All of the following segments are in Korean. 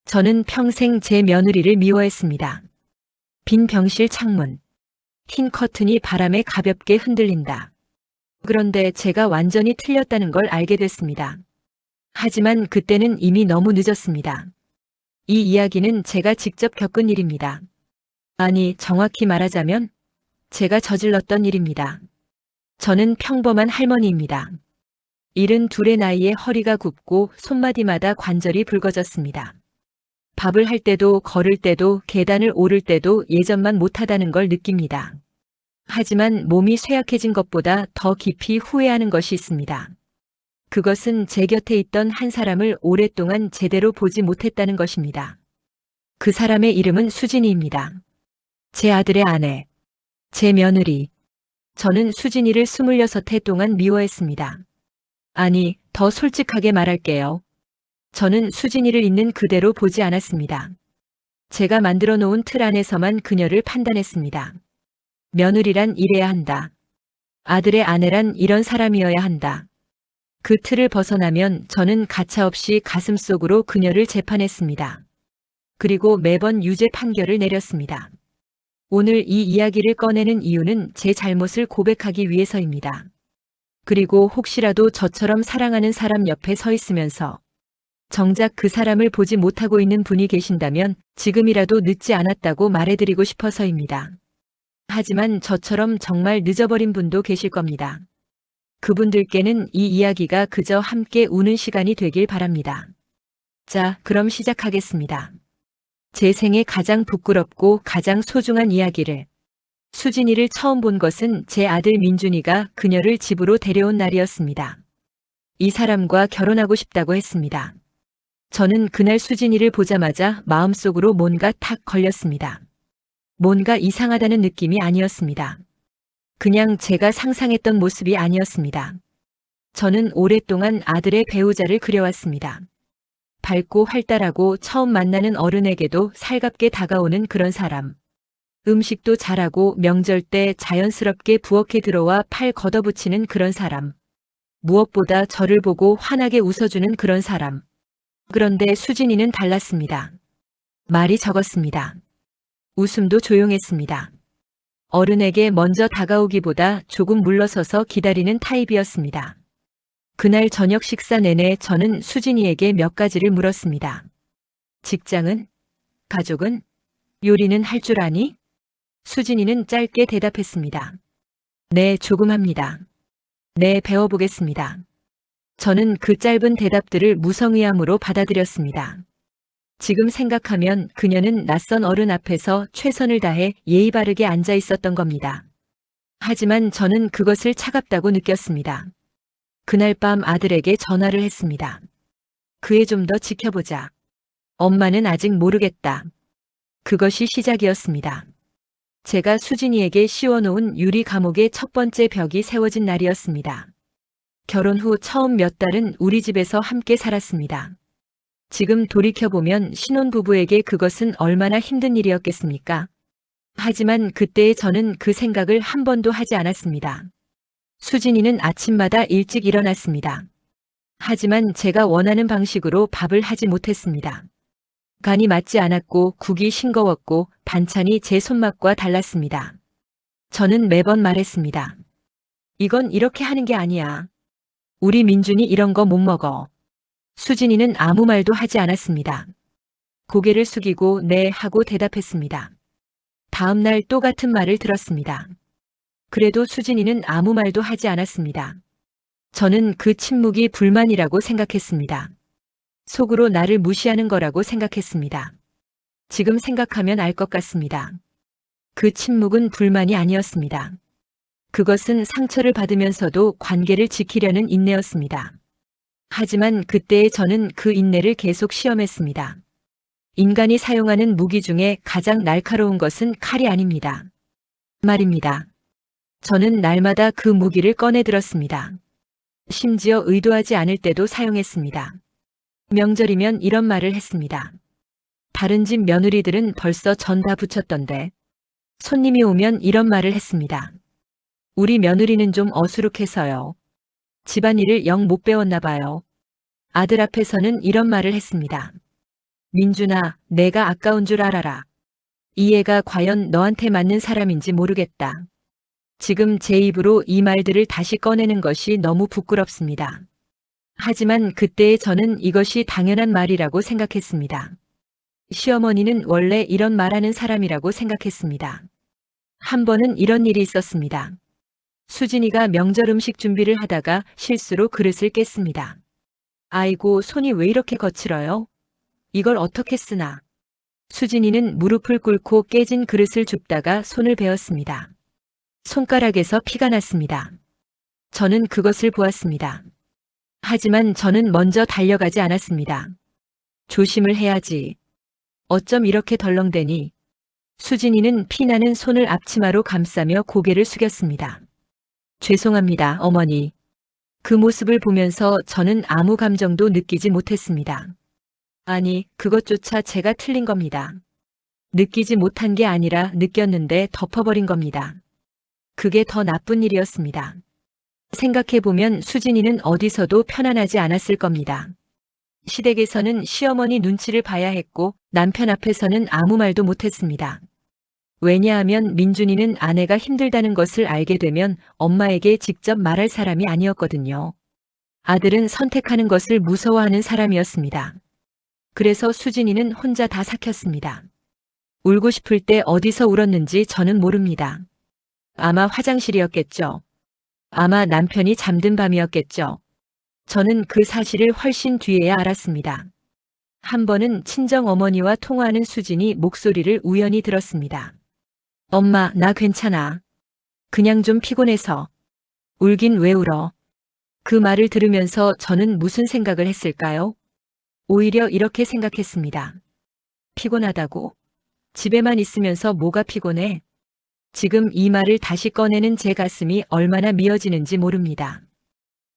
저는 평생 제 며느리를 미워했습니다. 빈 병실 창문, 흰 커튼이 바람에 가볍게 흔들린다. 그런데 제가 완전히 틀렸다는 걸 알게 됐습니다. 하지만 그때는 이미 너무 늦었습니다. 이 이야기는 제가 직접 겪은 일입니다. 아니, 정확히 말하자면 제가 저질렀던 일입니다. 저는 평범한 할머니입니다. 72의 나이에 허리가 굽고 손마디마다 관절이 붉어졌습니다. 밥을 할 때도 걸을 때도 계단을 오를 때도 예전만 못하다는 걸 느낍니다. 하지만 몸이 쇠약해진 것보다 더 깊이 후회하는 것이 있습니다. 그것은 제 곁에 있던 한 사람을 오랫동안 제대로 보지 못했다는 것입니다. 그 사람의 이름은 수진이입니다. 제 아들의 아내, 제 며느리. 저는 수진이를 26해 동안 미워했습니다. 아니, 더 솔직하게 말할게요. 저는 수진이를 있는 그대로 보지 않았습니다. 제가 만들어 놓은 틀 안에서만 그녀를 판단했습니다. 며느리란 이래야 한다. 아들의 아내란 이런 사람이어야 한다. 그 틀을 벗어나면 저는 가차없이 가슴속으로 그녀를 재판했습니다. 그리고 매번 유죄 판결을 내렸습니다. 오늘 이 이야기를 꺼내는 이유는 제 잘못을 고백하기 위해서입니다. 그리고 혹시라도 저처럼 사랑하는 사람 옆에 서 있으면서 정작 그 사람을 보지 못하고 있는 분이 계신다면 지금이라도 늦지 않았다고 말해드리고 싶어서입니다. 하지만 저처럼 정말 늦어버린 분도 계실 겁니다. 그분들께는 이 이야기가 그저 함께 우는 시간이 되길 바랍니다. 자, 그럼 시작하겠습니다. 제 생에 가장 부끄럽고 가장 소중한 이야기를. 수진이를 처음 본 것은 제 아들 민준이가 그녀를 집으로 데려온 날이었습니다. 이 사람과 결혼하고 싶다고 했습니다. 저는 그날 수진이를 보자마자 마음속으로 뭔가 탁 걸렸습니다. 뭔가 이상하다는 느낌이 아니었습니다. 그냥 제가 상상했던 모습이 아니었습니다. 저는 오랫동안 아들의 배우자를 그려왔습니다. 밝고 활달하고 처음 만나는 어른에게도 살갑게 다가오는 그런 사람. 음식도 잘하고 명절 때 자연스럽게 부엌에 들어와 팔 걷어붙이는 그런 사람. 무엇보다 저를 보고 환하게 웃어주는 그런 사람. 그런데 수진이는 달랐습니다. 말이 적었습니다. 웃음도 조용했습니다. 어른에게 먼저 다가오기보다 조금 물러서서 기다리는 타입이었습니다. 그날 저녁 식사 내내 저는 수진이에게 몇 가지를 물었습니다. 직장은? 가족은? 요리는 할 줄 아니? 수진이는 짧게 대답했습니다. 네, 조금 합니다. 네, 배워보겠습니다. 저는 그 짧은 대답들을 무성의함으로 받아들였습니다. 지금 생각하면 그녀는 낯선 어른 앞에서 최선을 다해 예의 바르게 앉아 있었던 겁니다. 하지만 저는 그것을 차갑다고 느꼈습니다. 그날 밤 아들에게 전화를 했습니다. 그애 좀 더 지켜보자. 엄마는 아직 모르겠다. 그것이 시작이었습니다. 제가 수진이에게 씌워놓은 유리 감옥의 첫 번째 벽이 세워진 날이었습니다. 결혼 후 처음 몇 달은 우리 집에서 함께 살았습니다. 지금 돌이켜보면 신혼부부에게 그것은 얼마나 힘든 일이었겠습니까? 하지만 그때의 저는 그 생각을 한 번도 하지 않았습니다. 수진이는 아침마다 일찍 일어났습니다. 하지만 제가 원하는 방식으로 밥을 하지 못했습니다. 간이 맞지 않았고 국이 싱거웠고 반찬이 제 손맛과 달랐습니다. 저는 매번 말했습니다. 이건 이렇게 하는 게 아니야. 우리 민준이 이런 거 못 먹어. 수진이는 아무 말도 하지 않았습니다. 고개를 숙이고 네 하고 대답했습니다. 다음 날 또 같은 말을 들었습니다. 그래도 수진이는 아무 말도 하지 않았습니다. 저는 그 침묵이 불만이라고 생각했습니다. 속으로 나를 무시하는 거라고 생각했습니다. 지금 생각하면 알 것 같습니다. 그 침묵은 불만이 아니었습니다. 그것은 상처를 받으면서도 관계를 지키려는 인내였습니다. 하지만 그때의 저는 그 인내를 계속 시험했습니다. 인간이 사용하는 무기 중에 가장 날카로운 것은 칼이 아닙니다. 말입니다. 저는 날마다 그 무기를 꺼내 들었습니다. 심지어 의도하지 않을 때도 사용했습니다. 명절이면 이런 말을 했습니다. 다른 집 며느리들은 벌써 전 다 부쳤던데. 손님이 오면 이런 말을 했습니다. 우리 며느리는 좀 어수룩해서요. 집안일을 영 못 배웠나 봐요. 아들 앞에서는 이런 말을 했습니다. 민준아, 내가 아까운 줄 알아라. 이 애가 과연 너한테 맞는 사람인지 모르겠다. 지금 제 입으로 이 말들을 다시 꺼내는 것이 너무 부끄럽습니다. 하지만 그때의 저는 이것이 당연한 말이라고 생각했습니다. 시어머니는 원래 이런 말하는 사람이라고 생각했습니다. 한 번은 이런 일이 있었습니다. 수진이가 명절 음식 준비를 하다가 실수로 그릇을 깼습니다. 아이고, 손이 왜 이렇게 거칠어요? 이걸 어떻게 쓰나? 수진이는 무릎을 꿇고 깨진 그릇을 줍다가 손을 베었습니다. 손가락에서 피가 났습니다. 저는 그것을 보았습니다. 하지만 저는 먼저 달려가지 않았습니다. 조심을 해야지. 어쩜 이렇게 덜렁대니? 수진이는 피나는 손을 앞치마로 감싸며 고개를 숙였습니다. 죄송합니다, 어머니. 그 모습을 보면서 저는 아무 감정도 느끼지 못했습니다. 아니, 그것조차 제가 틀린 겁니다. 느끼지 못한 게 아니라 느꼈는데 덮어버린 겁니다. 그게 더 나쁜 일이었습니다. 생각해보면 수진이는 어디서도 편안하지 않았을 겁니다. 시댁에서는 시어머니 눈치를 봐야 했고 남편 앞에서는 아무 말도 못했습니다. 왜냐하면 민준이는 아내가 힘들다는 것을 알게 되면 엄마에게 직접 말할 사람이 아니었거든요. 아들은 선택하는 것을 무서워하는 사람이었습니다. 그래서 수진이는 혼자 다 삭혔습니다. 울고 싶을 때 어디서 울었는지 저는 모릅니다. 아마 화장실이었겠죠. 아마 남편이 잠든 밤이었겠죠. 저는 그 사실을 훨씬 뒤에야 알았습니다. 한 번은 친정 어머니와 통화하는 수진이 목소리를 우연히 들었습니다. 엄마, 나 괜찮아. 그냥 좀 피곤해서. 울긴 왜 울어? 그 말을 들으면서 저는 무슨 생각을 했을까요? 오히려 이렇게 생각했습니다. 피곤하다고? 집에만 있으면서 뭐가 피곤해? 지금 이 말을 다시 꺼내는 제 가슴이 얼마나 미어지는지 모릅니다.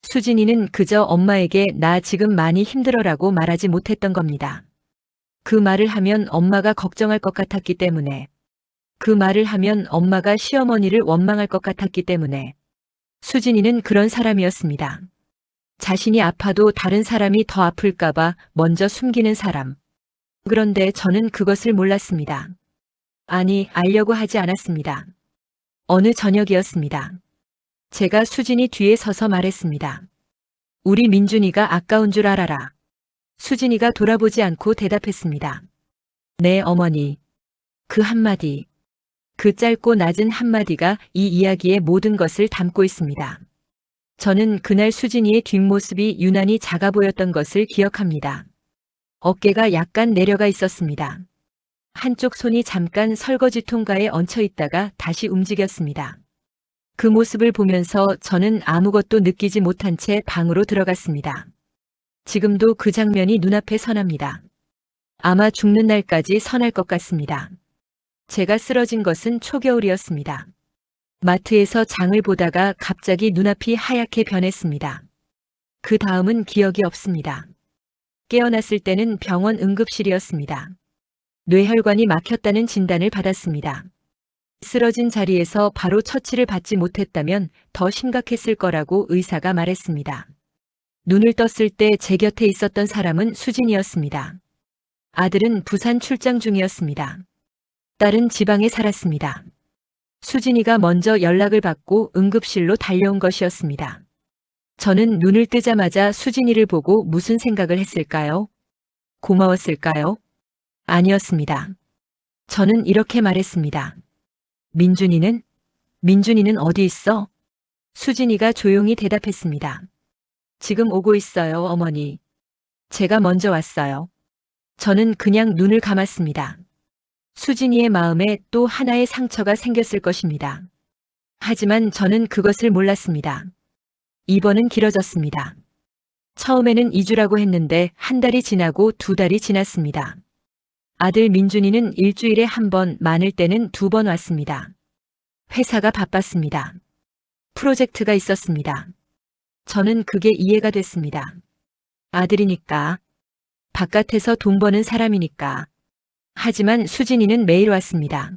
수진이는 그저 엄마에게 나 지금 많이 힘들어라고 말하지 못했던 겁니다. 그 말을 하면 엄마가 걱정할 것 같았기 때문에. 그 말을 하면 엄마가 시어머니를 원망할 것 같았기 때문에. 수진이는 그런 사람이었습니다. 자신이 아파도 다른 사람이 더 아플까봐 먼저 숨기는 사람. 그런데 저는 그것을 몰랐습니다. 아니, 알려고 하지 않았습니다. 어느 저녁이었습니다. 제가 수진이 뒤에 서서 말했습니다. 우리 민준이가 아까운 줄 알아라. 수진이가 돌아보지 않고 대답했습니다. 네, 어머니. 그 한마디. 그 짧고 낮은 한마디가 이 이야기의 모든 것을 담고 있습니다. 저는 그날 수진이의 뒷모습이 유난히 작아 보였던 것을 기억합니다. 어깨가 약간 내려가 있었습니다. 한쪽 손이 잠깐 설거지 통가에 얹혀 있다가 다시 움직였습니다. 그 모습을 보면서 저는 아무것도 느끼지 못한 채 방으로 들어갔습니다. 지금도 그 장면이 눈앞에 선합니다. 아마 죽는 날까지 선할 것 같습니다. 제가 쓰러진 것은 초겨울이었습니다. 마트에서 장을 보다가 갑자기 눈앞이 하얗게 변했습니다. 그 다음은 기억이 없습니다. 깨어났을 때는 병원 응급실이었습니다. 뇌혈관이 막혔다는 진단을 받았습니다. 쓰러진 자리에서 바로 처치를 받지 못했다면 더 심각했을 거라고 의사가 말했습니다. 눈을 떴을 때 제 곁에 있었던 사람은 수진이었습니다. 아들은 부산 출장 중이었습니다. 딸은 지방에 살았습니다. 수진이가 먼저 연락을 받고 응급실로 달려온 것이었습니다. 저는 눈을 뜨자마자 수진이를 보고 무슨 생각을 했을까요? 고마웠을까요? 아니었습니다. 저는 이렇게 말했습니다. 민준이는 어디 있어? 수진이가 조용히 대답했습니다. 지금 오고 있어요, 어머니. 제가 먼저 왔어요. 저는 그냥 눈을 감았습니다. 수진이의 마음에 또 하나의 상처가 생겼을 것입니다. 하지만 저는 그것을 몰랐습니다. 입원은 길어졌습니다. 처음에는 2주라고 했는데 한 달이 지나고 2달이 지났습니다. 아들 민준이는 일주일에 한 번, 많을 때는 2번 왔습니다. 회사가 바빴습니다. 프로젝트가 있었습니다. 저는 그게 이해가 됐습니다. 아들이니까. 바깥에서 돈 버는 사람이니까. 하지만 수진이는 매일 왔습니다.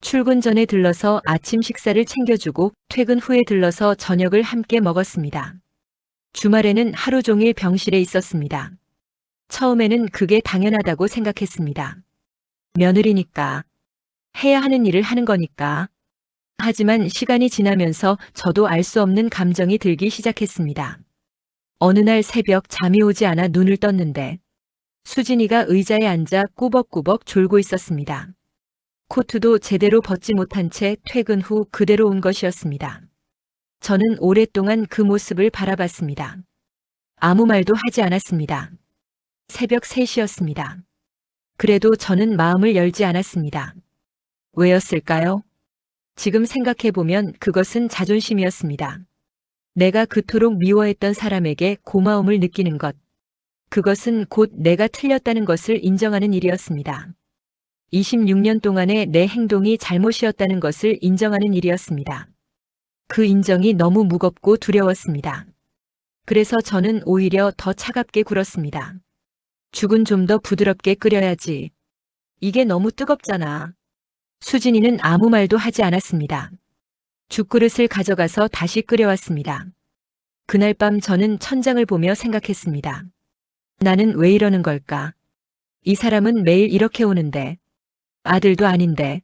출근 전에 들러서 아침 식사를 챙겨주고 퇴근 후에 들러서 저녁을 함께 먹었습니다. 주말에는 하루 종일 병실에 있었습니다. 처음에는 그게 당연하다고 생각했습니다. 며느리니까. 해야 하는 일을 하는 거니까. 하지만 시간이 지나면서 저도 알 수 없는 감정이 들기 시작했습니다. 어느 날 새벽 잠이 오지 않아 눈을 떴는데 수진이가 의자에 앉아 꾸벅꾸벅 졸고 있었습니다. 코트도 제대로 벗지 못한 채 퇴근 후 그대로 온 것이었습니다. 저는 오랫동안 그 모습을 바라봤습니다. 아무 말도 하지 않았습니다. 새벽 3시였습니다. 그래도 저는 마음을 열지 않았습니다. 왜였을까요? 지금 생각해보면 그것은 자존심이었습니다. 내가 그토록 미워했던 사람에게 고마움을 느끼는 것. 그것은 곧 내가 틀렸다는 것을 인정하는 일이었습니다. 26년 동안의 내 행동이 잘못이었다는 것을 인정하는 일이었습니다. 그 인정이 너무 무겁고 두려웠습니다. 그래서 저는 오히려 더 차갑게 굴었습니다. 죽은 좀 더 부드럽게 끓여야지. 이게 너무 뜨겁잖아. 수진이는 아무 말도 하지 않았습니다. 죽그릇을 가져가서 다시 끓여왔습니다. 그날 밤 저는 천장을 보며 생각했습니다. 나는 왜 이러는 걸까? 이 사람은 매일 이렇게 오는데. 아들도 아닌데.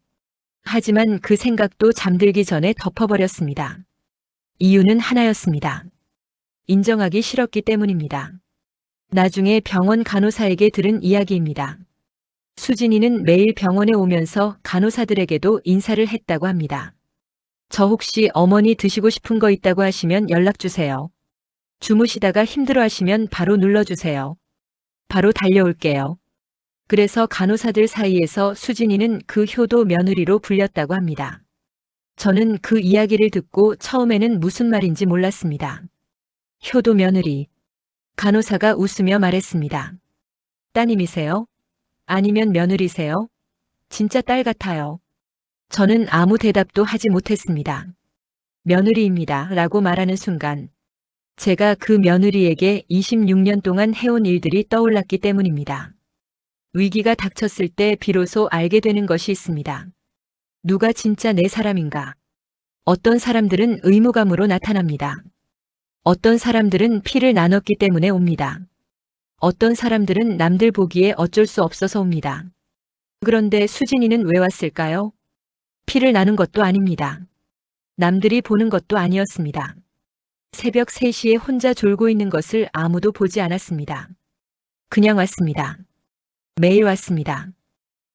하지만 그 생각도 잠들기 전에 덮어버렸습니다. 이유는 하나였습니다. 인정하기 싫었기 때문입니다. 나중에 병원 간호사에게 들은 이야기입니다. 수진이는 매일 병원에 오면서 간호사들에게도 인사를 했다고 합니다. 저 혹시 어머니 드시고 싶은 거 있다고 하시면 연락주세요. 주무시다가 힘들어하시면 바로 눌러주세요. 바로 달려올게요. 그래서 간호사들 사이에서 수진이는 그 효도 며느리로 불렸다고 합니다. 저는 그 이야기를 듣고 처음에는 무슨 말인지 몰랐습니다. 효도 며느리. 간호사가 웃으며 말했습니다. 따님이세요? 아니면 며느리세요? 진짜 딸 같아요. 저는 아무 대답도 하지 못했습니다. 며느리입니다. 라고 말하는 순간 제가 그 며느리에게 26년 동안 해온 일들이 떠올랐기 때문입니다. 위기가 닥쳤을 때 비로소 알게 되는 것이 있습니다. 누가 진짜 내 사람인가? 어떤 사람들은 의무감으로 나타납니다. 어떤 사람들은 피를 나눴기 때문에 옵니다. 어떤 사람들은 남들 보기에 어쩔 수 없어서 옵니다. 그런데 수진이는 왜 왔을까요? 피를 나눈 것도 아닙니다. 남들이 보는 것도 아니었습니다. 새벽 3시에 혼자 졸고 있는 것을 아무도 보지 않았습니다. 그냥 왔습니다. 매일 왔습니다.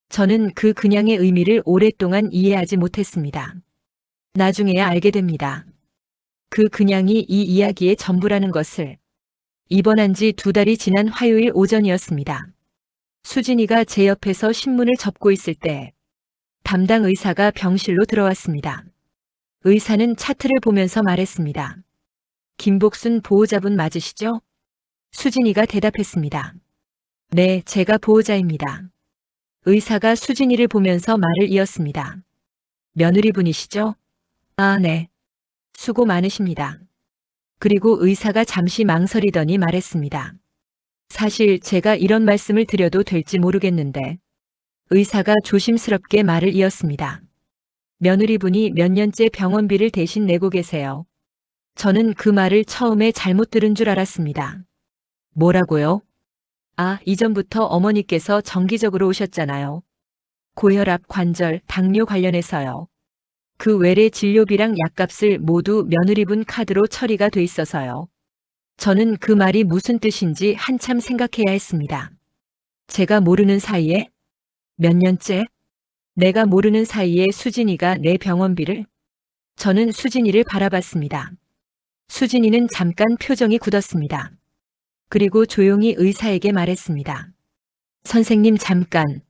저는 그 그냥의 의미를 오랫동안 이해하지 못했습니다. 나중에야 알게 됩니다. 그 그냥이 이 이야기의 전부라는 것을. 입원한 지 2달이 지난 화요일 오전이었습니다. 수진이가 제 옆에서 신문을 접고 있을 때 담당 의사가 병실로 들어왔습니다. 의사는 차트를 보면서 말했습니다. 김복순 보호자분 맞으시죠? 수진이가 대답했습니다. 네, 제가 보호자입니다. 의사가 수진이를 보면서 말을 이었습니다. 며느리분이시죠? 아, 네. 수고 많으십니다. 그리고 의사가 잠시 망설이더니 말했습니다. 사실 제가 이런 말씀을 드려도 될지 모르겠는데. 의사가 조심스럽게 말을 이었습니다. 며느리분이 몇 년째 병원비를 대신 내고 계세요. 저는 그 말을 처음에 잘못 들은 줄 알았습니다. 뭐라고요? 아, 이전부터 어머니께서 정기적으로 오셨잖아요. 고혈압, 관절, 당뇨 관련해서요. 그 외래 진료비랑 약값을 모두 며느리분 카드로 처리가 돼 있어서요. 저는 그 말이 무슨 뜻인지 한참 생각해야 했습니다. 제가 모르는 사이에? 몇 년째? 내가 모르는 사이에 수진이가 내 병원비를? 저는 수진이를 바라봤습니다. 수진이는 잠깐 표정이 굳었습니다. 그리고 조용히 의사에게 말했습니다. 선생님 잠깐.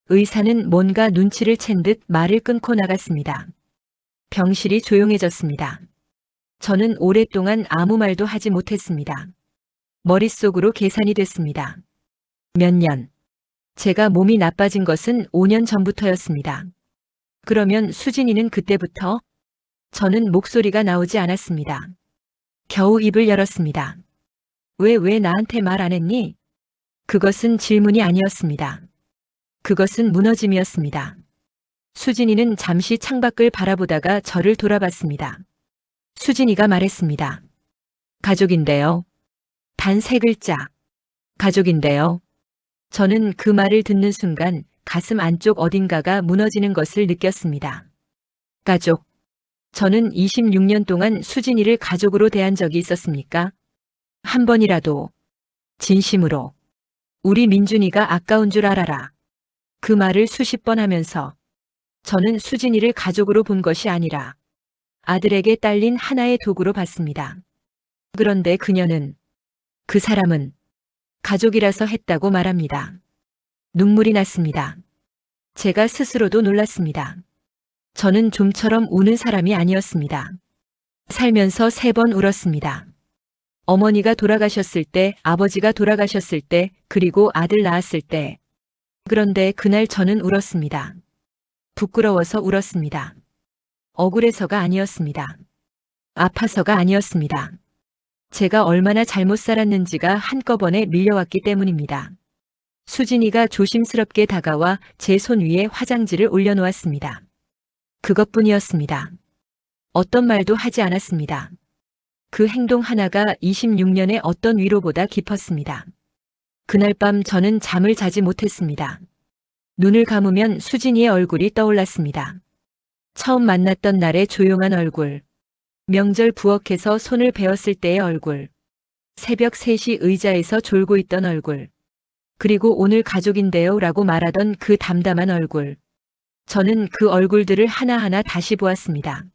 의사는 뭔가 눈치를 챈 듯 말을 끊고 나갔습니다. 병실이 조용해졌습니다. 저는 오랫동안 아무 말도 하지 못했습니다. 머릿속으로 계산이 됐습니다. 몇 년. 제가 몸이 나빠진 것은 5년 전부터였습니다. 그러면 수진이는 그때부터? 저는 목소리가 나오지 않았습니다. 겨우 입을 열었습니다. 왜 나한테 말 안 했니? 그것은 질문이 아니었습니다. 그것은 무너짐이었습니다. 수진이는 잠시 창밖을 바라보다가 저를 돌아봤습니다. 수진이가 말했습니다. 가족인데요. 단 3글자. 가족인데요. 저는 그 말을 듣는 순간 가슴 안쪽 어딘가가 무너지는 것을 느꼈습니다. 가족. 저는 26년 동안 수진이를 가족으로 대한 적이 있었습니까? 한 번이라도. 진심으로. 우리 민준이가 아까운 줄 알아라. 그 말을 수십 번 하면서 저는 수진이를 가족으로 본 것이 아니라 아들에게 딸린 하나의 도구로 봤습니다. 그런데 그녀는, 그 사람은 가족이라서 했다고 말합니다. 눈물이 났습니다. 제가 스스로도 놀랐습니다. 저는 좀처럼 우는 사람이 아니었습니다. 살면서 3번 울었습니다. 어머니가 돌아가셨을 때, 아버지가 돌아가셨을 때, 그리고 아들 낳았을 때. 그런데 그날 저는 울었습니다. 부끄러워서 울었습니다. 억울해서가 아니었습니다. 아파서가 아니었습니다. 제가 얼마나 잘못 살았는지가 한꺼번에 밀려왔기 때문입니다. 수진이가 조심스럽게 다가와 제 손 위에 화장지를 올려놓았습니다. 그것뿐이었습니다. 어떤 말도 하지 않았습니다. 그 행동 하나가 26년의 어떤 위로보다 깊었습니다. 그날 밤 저는 잠을 자지 못했습니다. 눈을 감으면 수진이의 얼굴이 떠올랐습니다. 처음 만났던 날의 조용한 얼굴. 명절 부엌에서 손을 베었을 때의 얼굴. 새벽 3시 의자에서 졸고 있던 얼굴. 그리고 오늘 가족인데요 라고 말하던 그 담담한 얼굴. 저는 그 얼굴들을 하나하나 다시 보았습니다.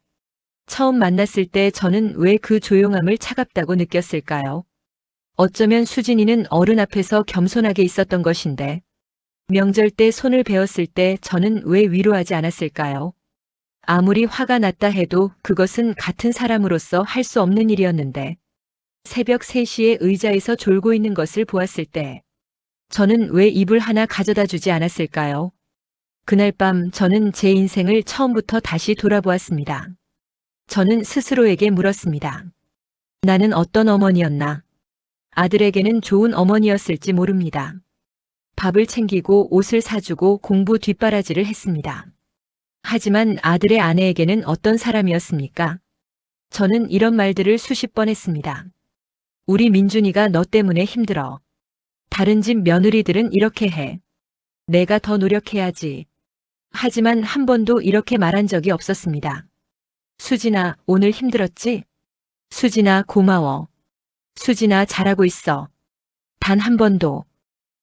처음 만났을 때 저는 왜 그 조용함을 차갑다고 느꼈을까요? 어쩌면 수진이는 어른 앞에서 겸손하게 있었던 것인데 명절 때 손을 베었을 때 저는 왜 위로하지 않았을까요? 아무리 화가 났다 해도 그것은 같은 사람으로서 할 수 없는 일이었는데 새벽 3시에 의자에서 졸고 있는 것을 보았을 때 저는 왜 이불 하나 가져다 주지 않았을까요? 그날 밤 저는 제 인생을 처음부터 다시 돌아보았습니다. 저는 스스로에게 물었습니다. 나는 어떤 어머니였나? 아들에게는 좋은 어머니였을지 모릅니다. 밥을 챙기고 옷을 사주고 공부 뒷바라지를 했습니다. 하지만 아들의 아내에게는 어떤 사람이었습니까? 저는 이런 말들을 수십 번 했습니다. 우리 민준이가 너 때문에 힘들어. 다른 집 며느리들은 이렇게 해. 내가 더 노력해야지. 하지만 한 번도 이렇게 말한 적이 없었습니다. 수진아, 오늘 힘들었지? 수진아, 고마워. 수진아, 잘하고 있어. 단 한 번도.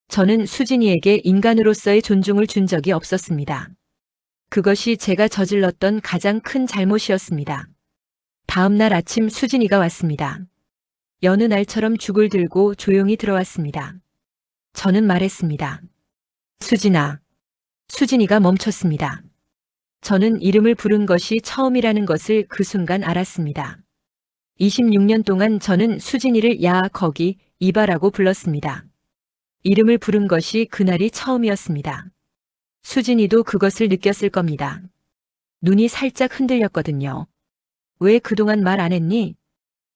저는 수진이에게 인간으로서의 존중을 준 적이 없었습니다. 그것이 제가 저질렀던 가장 큰 잘못이었습니다. 다음 날 아침 수진이가 왔습니다. 여느 날처럼 죽을 들고 조용히 들어왔습니다. 저는 말했습니다. 수진아. 수진이가 멈췄습니다. 저는 이름을 부른 것이 처음이라는 것을 그 순간 알았습니다. 26년 동안 저는 수진이를 야, 거기, 이봐라고 불렀습니다. 이름을 부른 것이 그날이 처음이었습니다. 수진이도 그것을 느꼈을 겁니다. 눈이 살짝 흔들렸거든요. 왜 그동안 말 안 했니?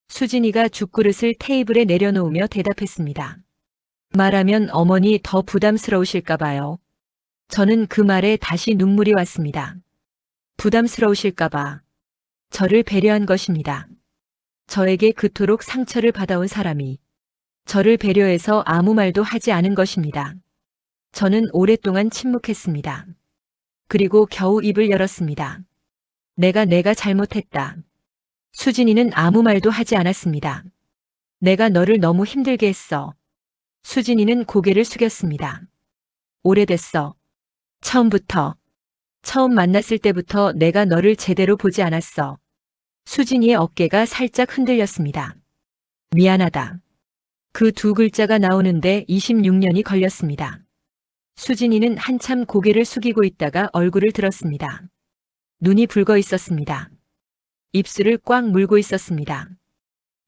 수진이가 죽그릇을 테이블에 내려놓으며 대답했습니다. 말하면 어머니 더 부담스러우실까 봐요. 저는 그 말에 다시 눈물이 왔습니다. 부담스러우실까 봐. 저를 배려한 것입니다. 저에게 그토록 상처를 받아온 사람이 저를 배려해서 아무 말도 하지 않은 것입니다. 저는 오랫동안 침묵했습니다. 그리고 겨우 입을 열었습니다. 내가 잘못했다. 수진이는 아무 말도 하지 않았습니다. 내가 너를 너무 힘들게 했어. 수진이는 고개를 숙였습니다. 오래됐어. 처음 만났을 때부터 내가 너를 제대로 보지 않았어. 수진이의 어깨가 살짝 흔들렸습니다. 미안하다. 그 2글자가 나오는데 26년이 걸렸습니다. 수진이는 한참 고개를 숙이고 있다가 얼굴을 들었습니다. 눈이 붉어 있었습니다. 입술을 꽉 물고 있었습니다.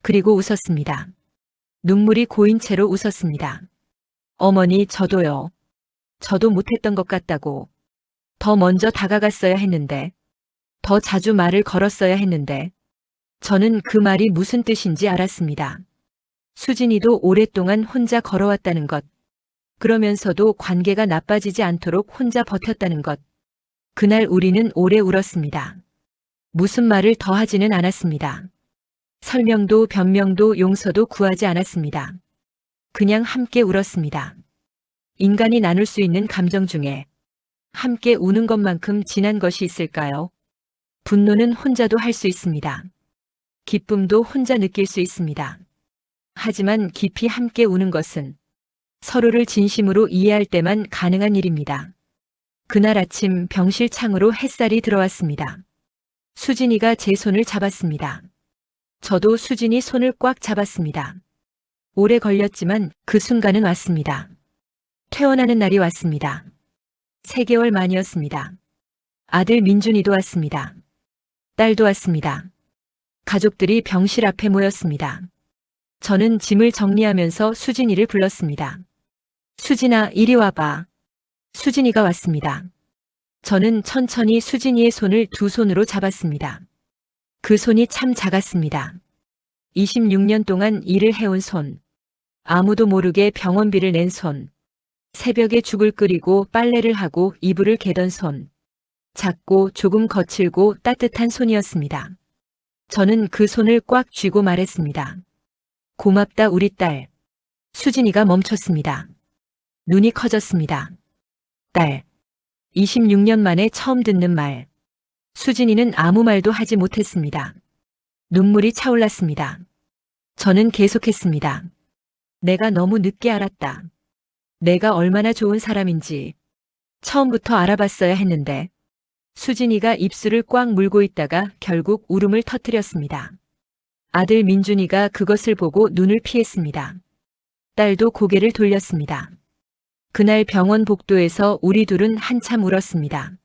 그리고 웃었습니다. 눈물이 고인 채로 웃었습니다. 어머니, 저도요. 저도 못했던 것 같다고. 더 먼저 다가갔어야 했는데, 더 자주 말을 걸었어야 했는데, 저는 그 말이 무슨 뜻인지 알았습니다. 수진이도 오랫동안 혼자 걸어왔다는 것, 그러면서도 관계가 나빠지지 않도록 혼자 버텼다는 것. 그날 우리는 오래 울었습니다. 무슨 말을 더 하지는 않았습니다. 설명도 변명도 용서도 구하지 않았습니다. 그냥 함께 울었습니다. 인간이 나눌 수 있는 감정 중에 함께 우는 것만큼 진한 것이 있을까요? 분노는 혼자도 할 수 있습니다. 기쁨도 혼자 느낄 수 있습니다. 하지만 깊이 함께 우는 것은 서로를 진심으로 이해할 때만 가능한 일입니다. 그날 아침 병실 창으로 햇살이 들어왔습니다. 수진이가 제 손을 잡았습니다. 저도 수진이 손을 꽉 잡았습니다. 오래 걸렸지만 그 순간은 왔습니다. 퇴원하는 날이 왔습니다. 3개월 만이었습니다. 아들 민준이도 왔습니다. 딸도 왔습니다. 가족들이 병실 앞에 모였습니다. 저는 짐을 정리하면서 수진이를 불렀습니다. 수진아, 이리 와봐. 수진이가 왔습니다. 저는 천천히 수진이의 손을 2손으로 잡았습니다. 그 손이 참 작았습니다. 26년 동안 일을 해온 손. 아무도 모르게 병원비를 낸 손. 새벽에 죽을 끓이고 빨래를 하고 이불을 개던 손. 작고 조금 거칠고 따뜻한 손이었습니다. 저는 그 손을 꽉 쥐고 말했습니다. 고맙다 우리 딸. 수진이가 멈췄습니다. 눈이 커졌습니다. 딸. 26년 만에 처음 듣는 말. 수진이는 아무 말도 하지 못했습니다. 눈물이 차올랐습니다. 저는 계속했습니다. 내가 너무 늦게 알았다. 내가 얼마나 좋은 사람인지 처음부터 알아봤어야 했는데. 수진이가 입술을 꽉 물고 있다가 결국 울음을 터뜨렸습니다. 아들 민준이가 그것을 보고 눈을 피했습니다. 딸도 고개를 돌렸습니다. 그날 병원 복도에서 우리 둘은 한참 울었습니다.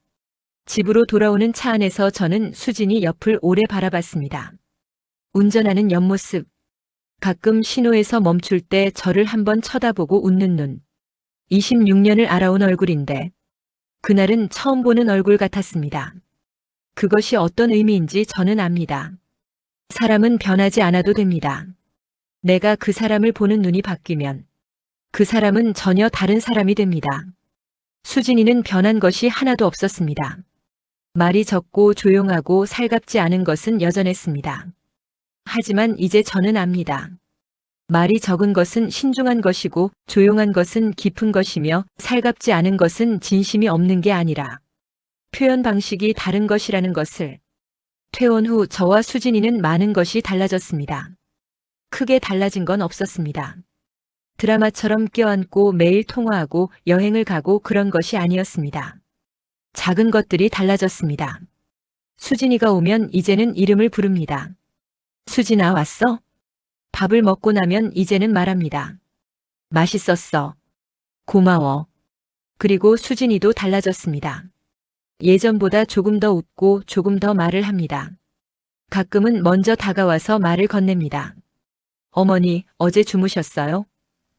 집으로 돌아오는 차 안에서 저는 수진이 옆을 오래 바라봤습니다. 운전하는 옆모습. 가끔 신호에서 멈출 때 저를 한번 쳐다보고 웃는 눈. 26년을 알아온 얼굴인데 그날은 처음 보는 얼굴 같았습니다. 그것이 어떤 의미인지 저는 압니다. 사람은 변하지 않아도 됩니다. 내가 그 사람을 보는 눈이 바뀌면 그 사람은 전혀 다른 사람이 됩니다. 수진이는 변한 것이 하나도 없었습니다. 말이 적고 조용하고 살갑지 않은 것은 여전했습니다. 하지만 이제 저는 압니다. 말이 적은 것은 신중한 것이고 조용한 것은 깊은 것이며 살갑지 않은 것은 진심이 없는 게 아니라 표현 방식이 다른 것이라는 것을. 퇴원 후 저와 수진이는 많은 것이 달라졌습니다. 크게 달라진 건 없었습니다. 드라마처럼 껴안고 매일 통화하고 여행을 가고 그런 것이 아니었습니다. 작은 것들이 달라졌습니다. 수진이가 오면 이제는 이름을 부릅니다. 수진아 왔어? 밥을 먹고 나면 이제는 말합니다. 맛있었어. 고마워. 그리고 수진이도 달라졌습니다. 예전보다 조금 더 웃고 조금 더 말을 합니다. 가끔은 먼저 다가와서 말을 건넵니다. 어머니, 어제 주무셨어요?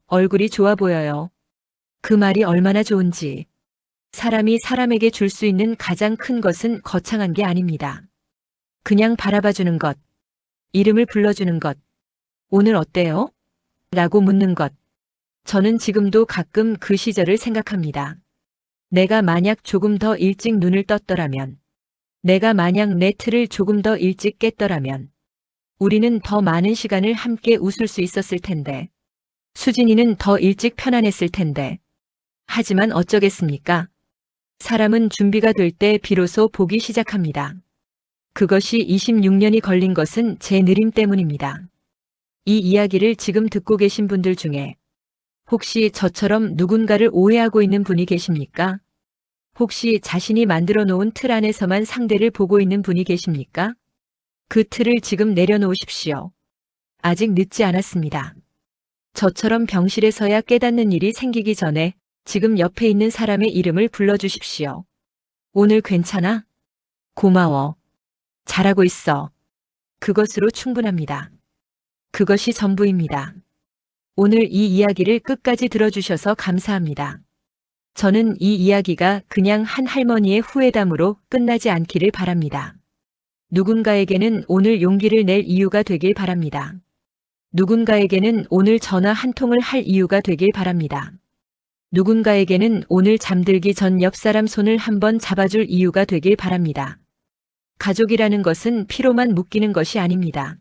얼굴이 좋아 보여요. 그 말이 얼마나 좋은지. 사람이 사람에게 줄 수 있는 가장 큰 것은 거창한 게 아닙니다. 그냥 바라봐주는 것. 이름을 불러주는 것. 오늘 어때요? 라고 묻는 것. 저는 지금도 가끔 그 시절을 생각합니다. 내가 만약 조금 더 일찍 눈을 떴더라면, 내가 만약 내 틀을 조금 더 일찍 깼더라면, 우리는 더 많은 시간을 함께 웃을 수 있었을 텐데, 수진이는 더 일찍 편안했을 텐데. 하지만 어쩌겠습니까? 사람은 준비가 될 때 비로소 보기 시작합니다. 그것이 26년이 걸린 것은 제 느림 때문입니다. 이 이야기를 지금 듣고 계신 분들 중에 혹시 저처럼 누군가를 오해하고 있는 분이 계십니까? 혹시 자신이 만들어 놓은 틀 안에서만 상대를 보고 있는 분이 계십니까? 그 틀을 지금 내려놓으십시오. 아직 늦지 않았습니다. 저처럼 병실에서야 깨닫는 일이 생기기 전에 지금 옆에 있는 사람의 이름을 불러주십시오. 오늘 괜찮아? 고마워. 잘하고 있어. 그것으로 충분합니다. 그것이 전부입니다. 오늘 이 이야기를 끝까지 들어주셔서 감사합니다. 저는 이 이야기가 그냥 한 할머니의 후회담으로 끝나지 않기를 바랍니다. 누군가에게는 오늘 용기를 낼 이유가 되길 바랍니다. 누군가에게는 오늘 전화 한 통을 할 이유가 되길 바랍니다. 누군가에게는 오늘 잠들기 전 옆 사람 손을 한번 잡아줄 이유가 되길 바랍니다. 가족이라는 것은 피로만 묶이는 것이 아닙니다.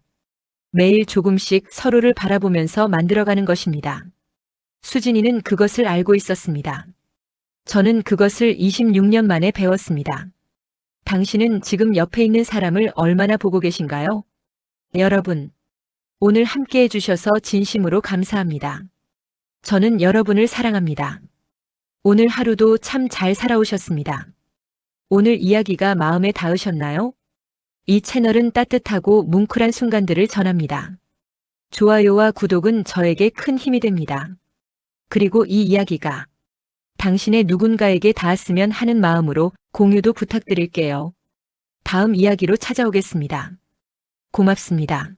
매일 조금씩 서로를 바라보면서 만들어가는 것입니다. 수진이는 그것을 알고 있었습니다. 저는 그것을 26년 만에 배웠습니다. 당신은 지금 옆에 있는 사람을 얼마나 보고 계신가요? 여러분, 오늘 함께 해주셔서 진심으로 감사합니다. 저는 여러분을 사랑합니다. 오늘 하루도 참 잘 살아오셨습니다. 오늘 이야기가 마음에 닿으셨나요? 이 채널은 따뜻하고 뭉클한 순간들을 전합니다. 좋아요와 구독은 저에게 큰 힘이 됩니다. 그리고 이 이야기가 당신의 누군가에게 닿았으면 하는 마음으로 공유도 부탁드릴게요. 다음 이야기로 찾아오겠습니다. 고맙습니다.